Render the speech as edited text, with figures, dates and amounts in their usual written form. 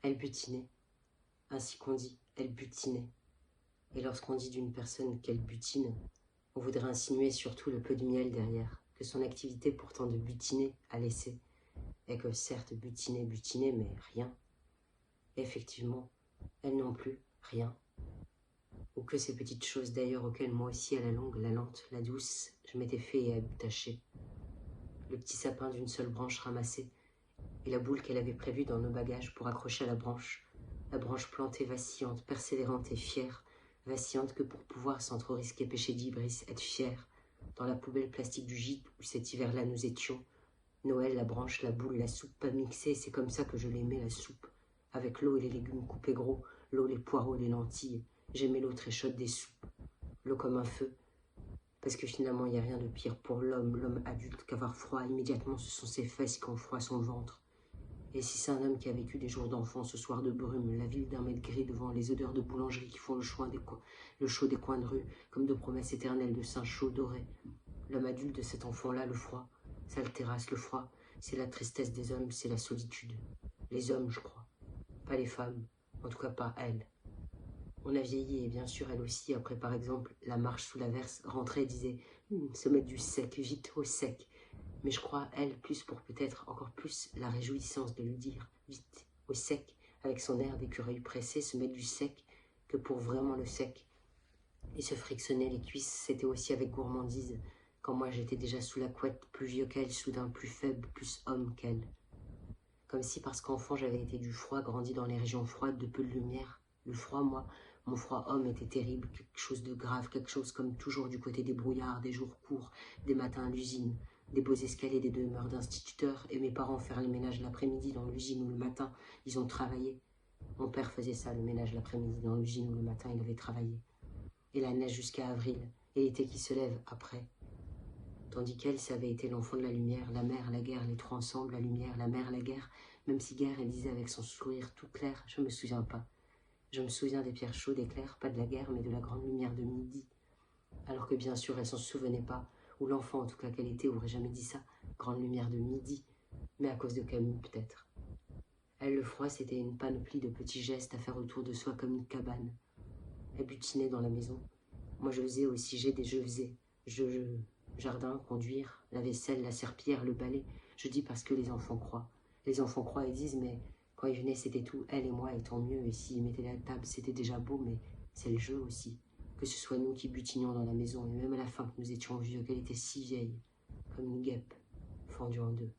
Elle butinait. Ainsi qu'on dit, elle butinait. Et lorsqu'on dit d'une personne qu'elle butine, on voudrait insinuer surtout le peu de miel derrière, que son activité pourtant de butiner a laissé, et que certes butinait, mais rien. Et effectivement, elle non plus, rien. Ou que ces petites choses d'ailleurs auxquelles moi aussi à la longue, la lente, la douce, je m'étais fait et attaché. Le petit sapin d'une seule branche ramassée, et la boule qu'elle avait prévue dans nos bagages pour accrocher à la branche plantée vacillante, persévérante et fière, vacillante que pour pouvoir sans trop risquer péché d'ibris, être fière, dans la poubelle plastique du gîte où cet hiver-là nous étions, Noël, la branche, la boule, la soupe pas mixée, c'est comme ça que je l'aimais la soupe, avec l'eau et les légumes coupés gros, l'eau, les poireaux, les lentilles, j'aimais l'eau très chaude des soupes, l'eau comme un feu, parce que finalement il n'y a rien de pire pour l'homme adulte qu'avoir froid, immédiatement ce sont ses fesses qui ont froid son ventre. Et si c'est un homme qui a vécu des jours d'enfant, ce soir de brume, la ville d'un mètre gris devant les odeurs de boulangerie qui font le chaud des coins de rue, comme de promesses éternelles de saints chauds dorés. L'homme adulte de cet enfant-là, le froid, ça le terrasse, le froid, c'est la tristesse des hommes, c'est la solitude. Les hommes, je crois, pas les femmes, en tout cas pas elles. On a vieilli et bien sûr elle aussi, après par exemple la marche sous l'averse, rentrait et disait se mettre du sec, vite au sec. Mais je crois, elle, plus pour peut-être encore plus la réjouissance de lui dire, vite, au sec, avec son air d'écureuil pressé, se mettre du sec, que pour vraiment le sec. Et se frictionner les cuisses, c'était aussi avec gourmandise, quand moi j'étais déjà sous la couette, plus vieux qu'elle, soudain plus faible, plus homme qu'elle. Comme si parce qu'enfant j'avais été du froid, grandi dans les régions froides, de peu de lumière. Le froid, moi, mon froid homme était terrible, quelque chose de grave, quelque chose comme toujours du côté des brouillards, des jours courts, des matins à l'usine, des beaux escaliers des demeures d'instituteurs, et mes parents faire le ménage l'après-midi dans l'usine où le matin, ils ont travaillé. Mon père faisait ça, le ménage l'après-midi dans l'usine où le matin, il avait travaillé. Et la neige jusqu'à avril, et l'été qui se lève après. Tandis qu'elle, ça avait été l'enfant de la lumière, la mer, la guerre, les trois ensemble, la lumière, la mer, la guerre. Même si guerre, elle disait avec son sourire tout clair, je me souviens pas. Je me souviens des pierres chaudes et claires, pas de la guerre, mais de la grande lumière de midi. Alors que bien sûr, elle s'en souvenait pas, ou l'enfant en tout cas qu'elle était aurait jamais dit ça, grande lumière de midi, mais à cause de Camus peut-être. Elle, le froid, c'était une panoplie de petits gestes à faire autour de soi comme une cabane. Elle butinait dans la maison. Moi je faisais aussi, je faisais. Jardin, conduire, la vaisselle, la serpillière, le balai. Je dis parce que les enfants croient. Les enfants croient et disent, mais quand ils venaient, c'était tout, elle et moi, et tant mieux. Et s'ils mettaient la table, c'était déjà beau, mais c'est le jeu aussi. Que ce soit nous qui butinions dans la maison, et même à la fin que nous étions vieux, qu'elle était si vieille, comme une guêpe, fendue en deux.